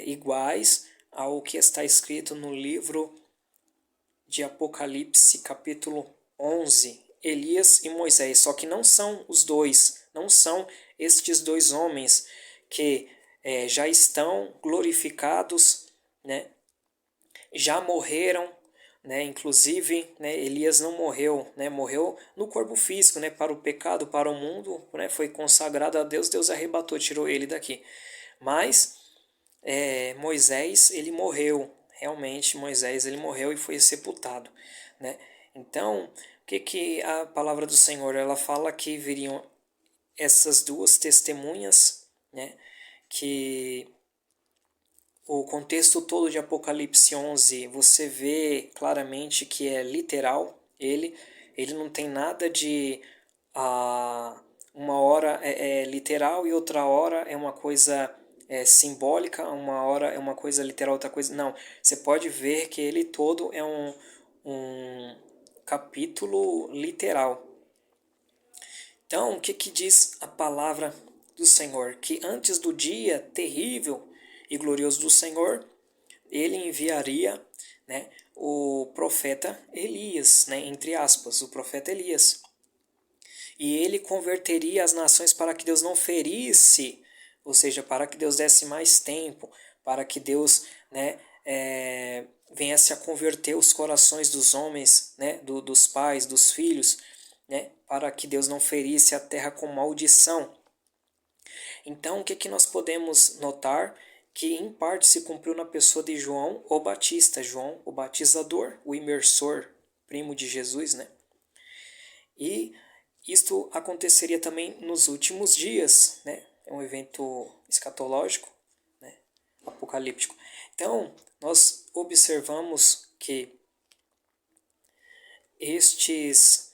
iguais ao que está escrito no livro de Apocalipse, capítulo 11, Elias e Moisés. Só que não são os dois, não são estes dois homens que já estão glorificados, já morreram, inclusive, Elias não morreu, morreu no corpo físico, para o pecado, para o mundo, foi consagrado a Deus, Deus arrebatou, tirou ele daqui. Mas Moisés, ele morreu, realmente Moisés ele morreu e foi sepultado, Então, o que a palavra do Senhor, ela fala que viriam essas duas testemunhas, né, que o contexto todo de Apocalipse 11, você vê claramente que é literal, ele não tem nada de uma hora é literal e outra hora é uma coisa simbólica, uma hora é uma coisa literal, outra coisa... Não, você pode ver que ele todo é um capítulo literal. Então, o que diz a palavra do Senhor? Que antes do dia terrível e glorioso do Senhor, ele enviaria, né, o profeta Elias, né, entre aspas, o profeta Elias. E ele converteria as nações para que Deus não ferisse, ou seja, para que Deus desse mais tempo, para que Deus, né, viesse a converter os corações dos homens, né, dos pais, dos filhos, né, para que Deus não ferisse a terra com maldição. Então, o que nós podemos notar? Que em parte se cumpriu na pessoa de João o Batista, João o Batizador, o imersor, primo de Jesus, né? E isto aconteceria também nos últimos dias, né? É um evento escatológico, né? Apocalíptico. Então, nós observamos que estes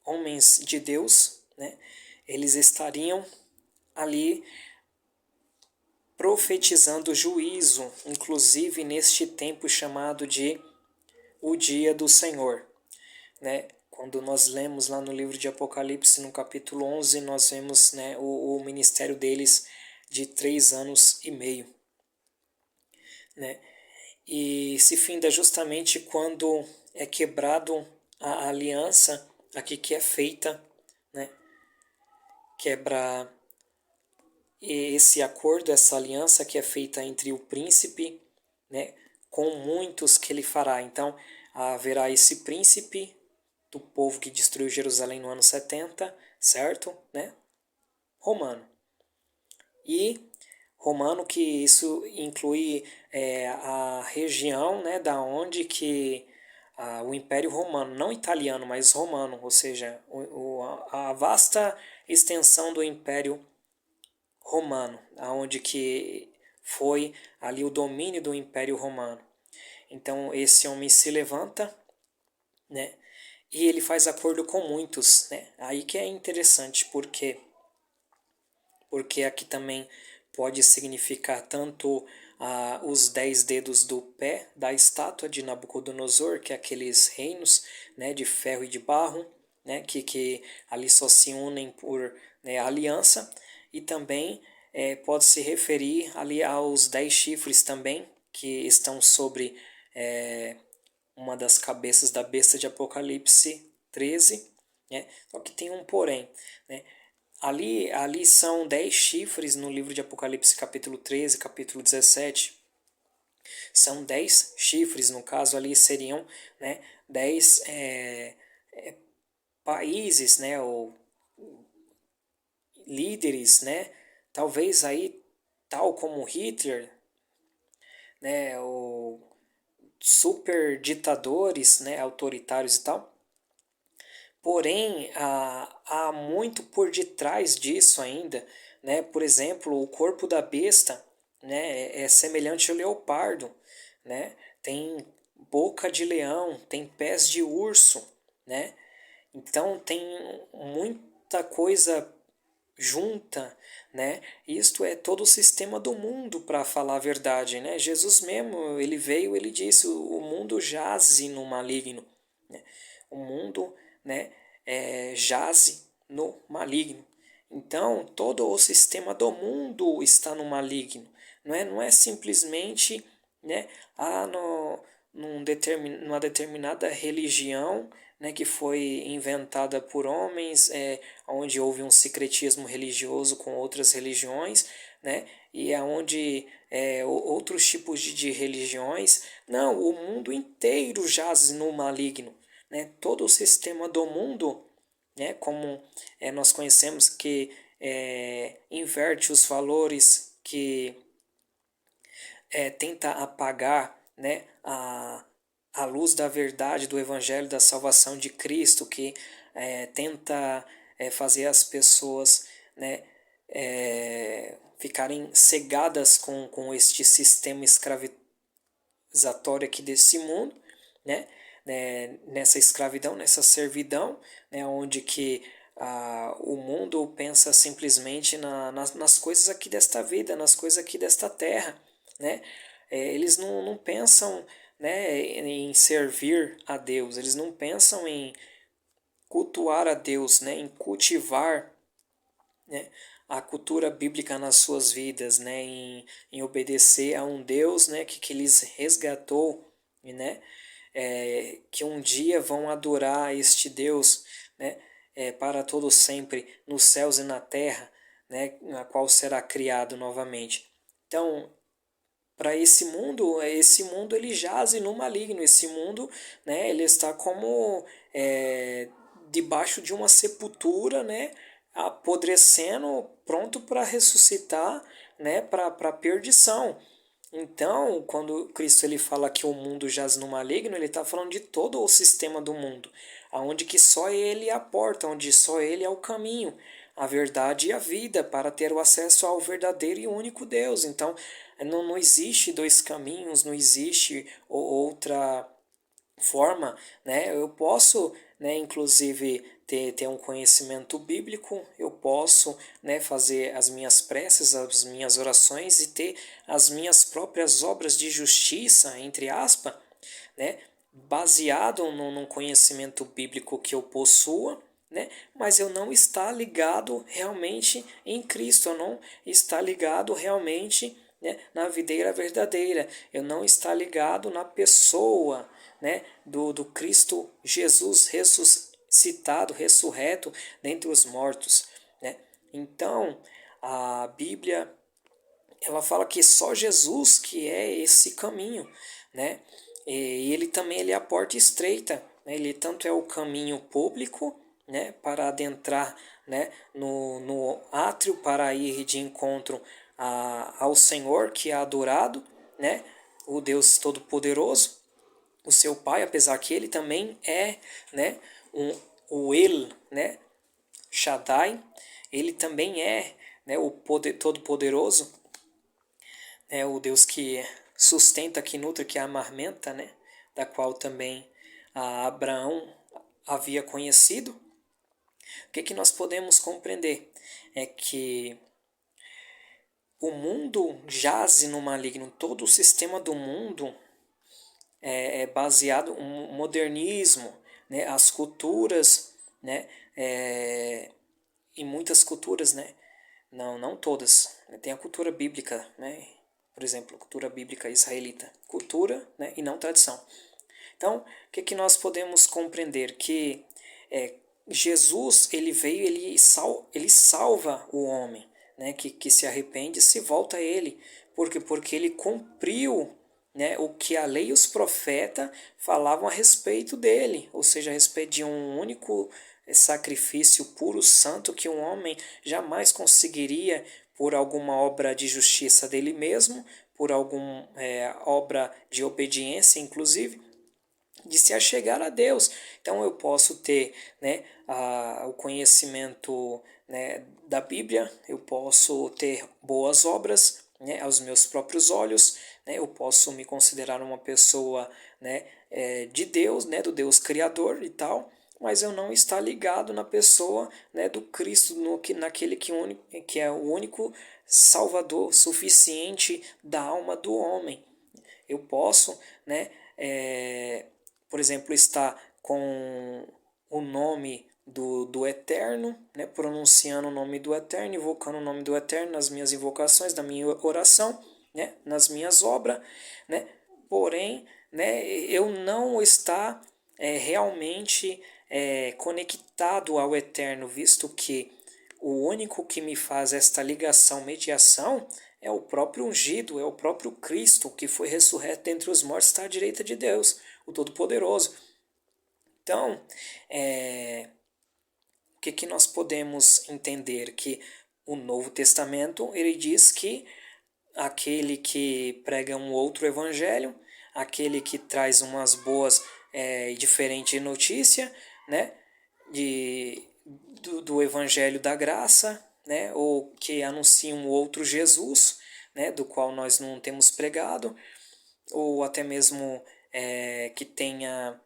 homens de Deus, né? Eles estariam ali profetizando juízo, inclusive neste tempo chamado de o dia do Senhor, né? Quando nós lemos lá no livro de Apocalipse, no capítulo 11, nós vemos, né, o ministério deles de 3 anos e meio, né? E se finda justamente quando é quebrado a aliança aqui que é feita, né? Quebra esse acordo, essa aliança que é feita entre o príncipe, né, com muitos que ele fará. Então, haverá esse príncipe do povo que destruiu Jerusalém no ano 70, certo? Né? Romano. E romano que isso inclui a região, né, da onde que o Império Romano, não italiano, mas romano, ou seja, a vasta extensão do Império Romano, aonde que foi ali o domínio do Império Romano. Então esse homem se levanta, né? E ele faz acordo com muitos, né? Aí que é interessante, porque aqui também pode significar tanto os 10 dedos do pé da estátua de Nabucodonosor, que é aqueles reinos, né, de ferro e de barro, né, que ali só se unem por, né, aliança, e também pode se referir ali aos 10 chifres também, que estão sobre uma das cabeças da besta de Apocalipse 13, né? Só que tem um porém, né? Ali são 10 chifres no livro de Apocalipse capítulo 13, capítulo 17. São 10 chifres, no caso ali seriam, né, 10 países, né, ou líderes, né, talvez aí, tal como Hitler, né, ou super ditadores, né, autoritários e tal. Porém, há muito por detrás disso ainda, né? Por exemplo, o corpo da besta, né, é semelhante ao leopardo, né? Tem boca de leão, tem pés de urso, né? Então tem muita coisa junta, né? Isto é todo o sistema do mundo, para falar a verdade, né? Jesus mesmo, ele veio, ele disse, o mundo jaze no maligno, né? O mundo, né, jaze no maligno. Então, todo o sistema do mundo está no maligno. Não é simplesmente, né, numa determinada religião, né, que foi inventada por homens, onde houve um secretismo religioso com outras religiões, né, e aonde outros tipos de religiões. Não, o mundo inteiro jaz no maligno, né? Todo o sistema do mundo, né, como nós conhecemos, que inverte os valores, que tenta apagar, né, à luz da verdade do Evangelho da salvação de Cristo, que tenta fazer as pessoas, né, ficarem cegadas com este sistema escravizatório aqui desse mundo, né, nessa escravidão, nessa servidão, né, onde que o mundo pensa simplesmente nas coisas aqui desta vida, nas coisas aqui desta terra, né? Eles não pensam, né, em servir a Deus, eles não pensam em cultuar a Deus, né, em cultivar, né, a cultura bíblica nas suas vidas, né, em obedecer a um Deus, né, que lhes resgatou, né, que um dia vão adorar este Deus, né, para todo sempre nos céus e na terra, né, na qual será criado novamente. Então, para esse mundo ele jaze no maligno, esse mundo, né, ele está como debaixo de uma sepultura, né, apodrecendo, pronto para ressuscitar, né, para a perdição. Então, quando Cristo ele fala que o mundo jaz no maligno, ele está falando de todo o sistema do mundo, aonde que só ele é a porta, onde só ele é o caminho, a verdade e a vida, para ter o acesso ao verdadeiro e único Deus. Então, não existe dois caminhos, não existe outra forma, né? Eu posso, né, inclusive ter um conhecimento bíblico, eu posso, né, fazer as minhas preces, as minhas orações e ter as minhas próprias obras de justiça, entre aspas, né, baseado num conhecimento bíblico que eu possua, né, mas eu não está ligado realmente em Cristo, eu não está ligado realmente, né, na videira verdadeira, eu não está ligado na pessoa, né, do Cristo Jesus ressuscitado, ressurreto dentre os mortos, né? Então, a Bíblia ela fala que só Jesus que é esse caminho, né? E ele também ele é a porta estreita, né? Ele tanto é o caminho público, né, para adentrar, né, no átrio para ir de encontro ao Senhor que é adorado, né, o Deus Todo-Poderoso, o seu pai, apesar que ele também é, né, o El, né, Shaddai, ele também é, né, o poder, Todo-Poderoso, é o Deus que sustenta, que nutre, que amamenta, né, da qual também Abraão havia conhecido. O que nós podemos compreender é que o mundo jaz no maligno, todo o sistema do mundo é baseado no modernismo, né? As culturas, né? Em muitas culturas, né? Não todas. Tem a cultura bíblica, né? Por exemplo, a cultura bíblica israelita. Cultura, né? E não tradição. Então, o que nós podemos compreender? Que Jesus, ele veio, ele salva o homem, né? Que se arrepende, se volta a ele. Por quê? Porque ele cumpriu, né, o que a lei e os profetas falavam a respeito dele, ou seja, a respeito de um único sacrifício puro, santo, que um homem jamais conseguiria por alguma obra de justiça dele mesmo, por alguma obra de obediência, inclusive, de se achegar a Deus. Então eu posso ter, né, o conhecimento, né, da Bíblia, eu posso ter boas obras, né, aos meus próprios olhos, né, eu posso me considerar uma pessoa, né, de Deus, né, do Deus Criador e tal, mas eu não estar ligado na pessoa, né, do Cristo, naquele que é o único Salvador suficiente da alma do homem. Eu posso, né, por exemplo, estar com o nome do Eterno, né, pronunciando o nome do Eterno, invocando o nome do Eterno nas minhas invocações, na minha oração, né, nas minhas obras, né, porém, né, eu não estar realmente conectado ao Eterno, visto que o único que me faz esta ligação, mediação, é o próprio ungido, é o próprio Cristo, que foi ressurreto dentre os mortos, está à direita de Deus, o Todo-Poderoso. Então, o que nós podemos entender? Que o Novo Testamento, ele diz que aquele que prega um outro evangelho, aquele que traz umas boas e diferentes notícias, né, do Evangelho da Graça, né, ou que anuncia um outro Jesus, né, do qual nós não temos pregado, ou até mesmo que tenha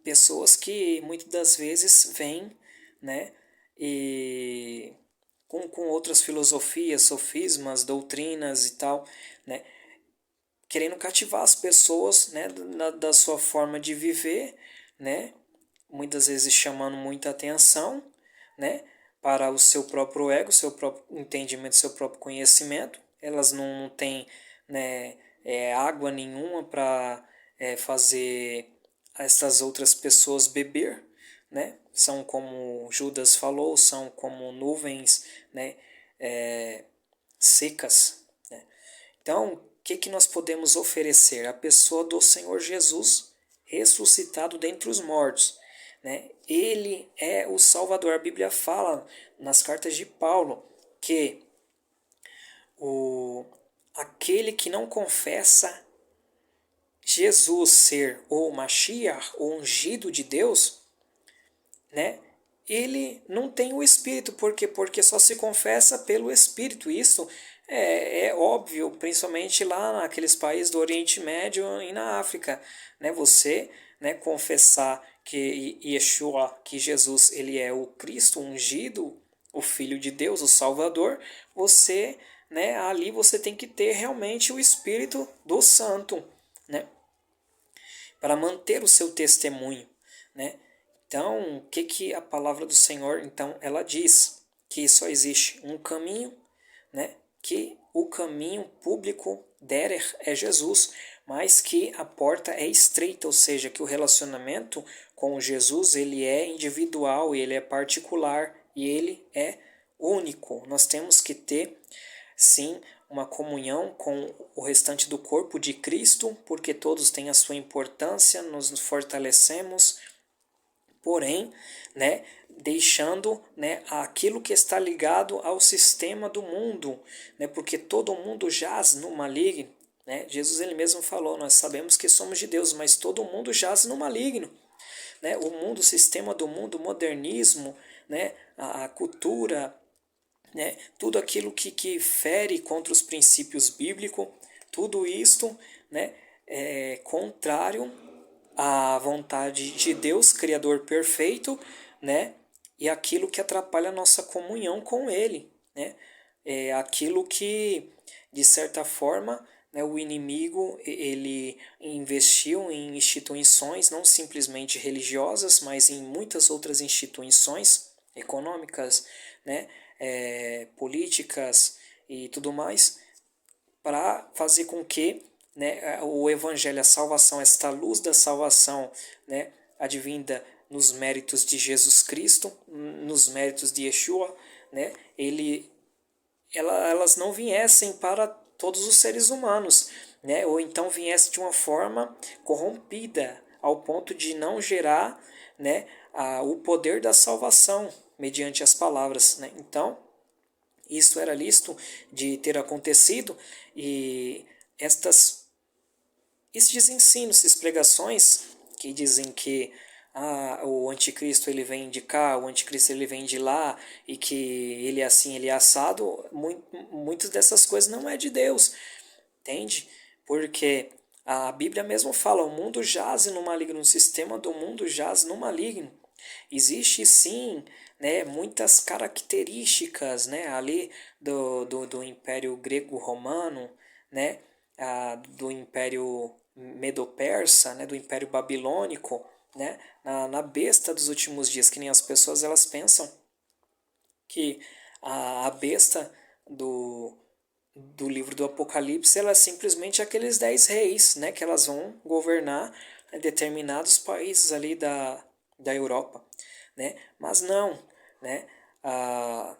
pessoas que muitas das vezes vêm, né, e com outras filosofias, sofismas, doutrinas e tal, né, querendo cativar as pessoas, né, da sua forma de viver, né, muitas vezes chamando muita atenção, né, para o seu próprio ego, seu próprio entendimento, seu próprio conhecimento. Elas não têm, né, água nenhuma para fazer essas outras pessoas beber, né? São como Judas falou, são como nuvens, né, secas. Né? Então, o que nós podemos oferecer? A pessoa do Senhor Jesus ressuscitado dentre os mortos. Né? Ele é o Salvador. A Bíblia fala nas cartas de Paulo que aquele que não confessa Jesus ser o Mashiach, o ungido de Deus, né? Ele não tem o Espírito. Por quê? Porque só se confessa pelo Espírito. Isso é óbvio, principalmente lá naqueles países do Oriente Médio e na África. Né? Você, né, confessar que Yeshua, que Jesus, ele é o Cristo ungido, o Filho de Deus, o Salvador, você, né, ali você tem que ter realmente o Espírito do Santo, né, para manter o seu testemunho, né? Então, o que a palavra do Senhor, então, ela diz? Que só existe um caminho, né? Que o caminho público derer é Jesus, mas que a porta é estreita, ou seja, que o relacionamento com Jesus, ele é individual, ele é particular e ele é único. Nós temos que ter, sim, uma comunhão com o restante do corpo de Cristo, porque todos têm a sua importância, nos fortalecemos, porém, né, deixando, né, aquilo que está ligado ao sistema do mundo, né, porque todo mundo jaz no maligno, né? Jesus ele mesmo falou, nós sabemos que somos de Deus, mas todo mundo jaz no maligno, né? O mundo, o sistema do mundo, o modernismo, né, a cultura, né, tudo aquilo que fere contra os princípios bíblicos, tudo isto, né, é contrário à vontade de Deus, Criador perfeito, né, e aquilo que atrapalha a nossa comunhão com Ele, né, é aquilo que, de certa forma, né, o inimigo ele investiu em instituições não simplesmente religiosas, mas em muitas outras instituições econômicas, né, políticas e tudo mais, para fazer com que, né, o Evangelho, a salvação, esta luz da salvação, né, advinda nos méritos de Jesus Cristo, nos méritos de Yeshua, né, elas não viessem para todos os seres humanos, né, ou então viesse de uma forma corrompida, ao ponto de não gerar, né, o poder da salvação mediante as palavras. Né? Então, isso era lícito de ter acontecido e estes ensinos, essas pregações que dizem que o anticristo ele vem de cá, o anticristo ele vem de lá e que ele é assim, ele é assado, muitas dessas coisas não é de Deus, entende? Porque a Bíblia mesmo fala, o mundo jaz no maligno, o sistema do mundo jaz no maligno. Existe sim, né, muitas características, né, ali do Império Grego-Romano, né, do Império Medo-Persa, né, do Império Babilônico, né, na besta dos últimos dias, que nem as pessoas elas pensam que a besta do livro do Apocalipse ela é simplesmente aqueles 10 reis, né, que elas vão governar determinados países ali da Europa, né? Mas não, né? A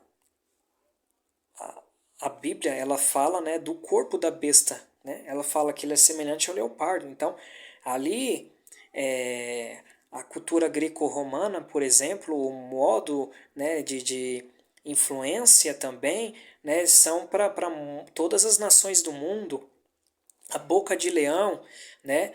Bíblia ela fala, né, do corpo da besta, né? Ela fala que ele é semelhante ao leopardo. Então, ali a cultura greco-romana, por exemplo, o modo, né, de influência também, né, são para todas as nações do mundo, a boca de leão, né?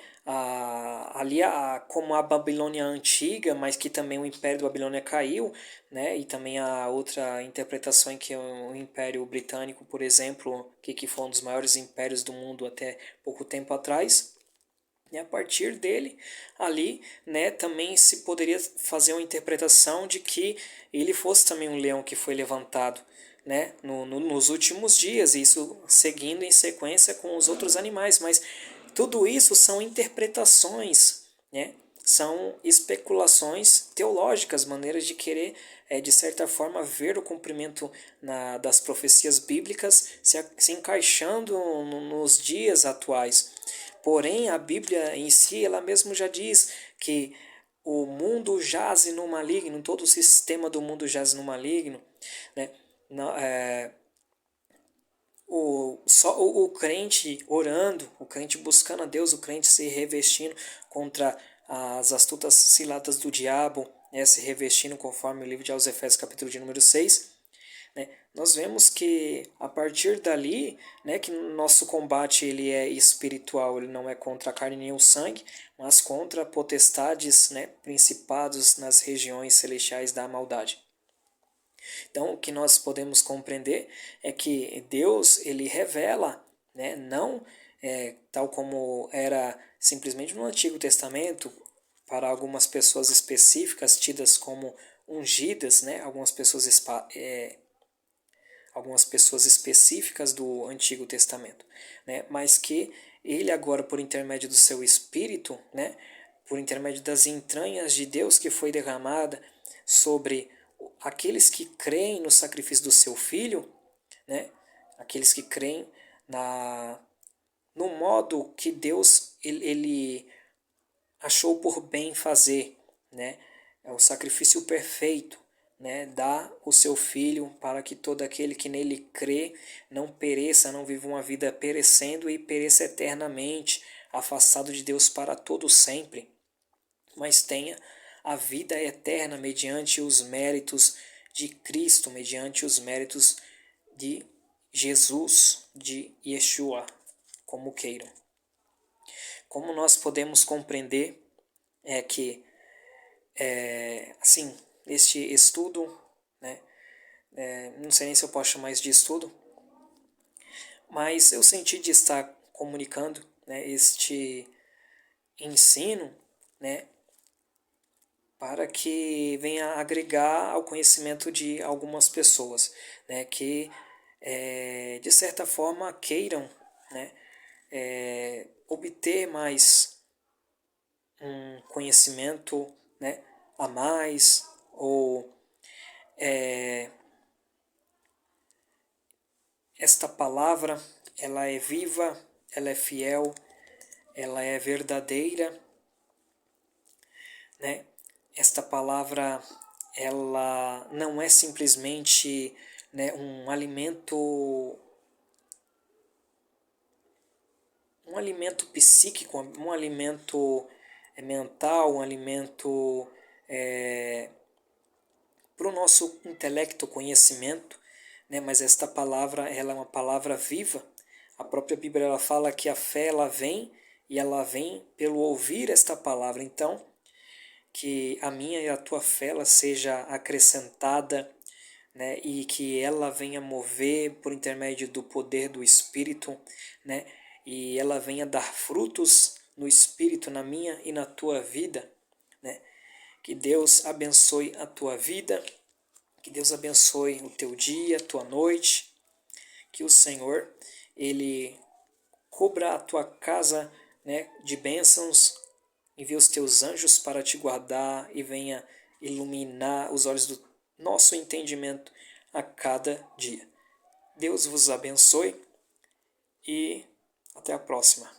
Como a Babilônia antiga, mas que também o Império da Babilônia caiu, né? E também a outra interpretação em que o Império Britânico, por exemplo, que foi um dos maiores impérios do mundo até pouco tempo atrás. E a partir dele, ali, né, também se poderia fazer uma interpretação de que ele fosse também um leão que foi levantado, né, nos últimos dias, isso seguindo em sequência com os outros animais. Mas tudo isso são interpretações, né, são especulações teológicas, maneiras de querer, de certa forma, ver o cumprimento das profecias bíblicas se encaixando nos dias atuais. Porém, a Bíblia em si, ela mesmo já diz que o mundo jaz no maligno, todo o sistema do mundo jaz no maligno, né? Não, o crente orando, o crente buscando a Deus, o crente se revestindo contra as astutas ciladas do diabo, né? Se revestindo conforme o livro de Efésios, capítulo de número 6, né? Nós vemos que a partir dali, né, que nosso combate ele é espiritual, ele não é contra a carne nem o sangue, mas contra potestades, né, principados nas regiões celestiais da maldade. Então, o que nós podemos compreender é que Deus ele revela, né, não tal como era simplesmente no Antigo Testamento, para algumas pessoas específicas tidas como ungidas, né, algumas pessoas específicas do Antigo Testamento, né? Mas que ele agora, por intermédio do seu Espírito, né? Por intermédio das entranhas de Deus que foi derramada sobre aqueles que creem no sacrifício do seu Filho, né? Aqueles que creem no modo que Deus ele achou por bem fazer, né? É o sacrifício perfeito, né? Dá o seu Filho para que todo aquele que nele crê não pereça, não viva uma vida perecendo e pereça eternamente, afastado de Deus para todo sempre, mas tenha a vida eterna mediante os méritos de Cristo, mediante os méritos de Jesus, de Yeshua, como queiram. Como nós podemos compreender que assim, este estudo, né, não sei nem se eu posso chamar isso de estudo, mas eu senti de estar comunicando, né, este ensino, né, para que venha agregar ao conhecimento de algumas pessoas, né, que de certa forma queiram, né, obter mais um conhecimento, né, a mais, ou esta palavra ela é viva, ela é fiel, ela é verdadeira, né? Esta palavra ela não é simplesmente, né, um alimento psíquico, um alimento mental, um alimento para o nosso intelecto, conhecimento, né? Mas esta palavra ela é uma palavra viva. A própria Bíblia ela fala que a fé ela vem e ela vem pelo ouvir esta palavra. Então, que a minha e a tua fé ela seja acrescentada, né? E que ela venha mover por intermédio do poder do Espírito, né? E ela venha dar frutos no Espírito na minha e na tua vida, né? Que Deus abençoe a tua vida, que Deus abençoe o teu dia, a tua noite, que o Senhor, Ele cubra a tua casa, né, de bênçãos, envie os teus anjos para te guardar e venha iluminar os olhos do nosso entendimento a cada dia. Deus vos abençoe e até a próxima.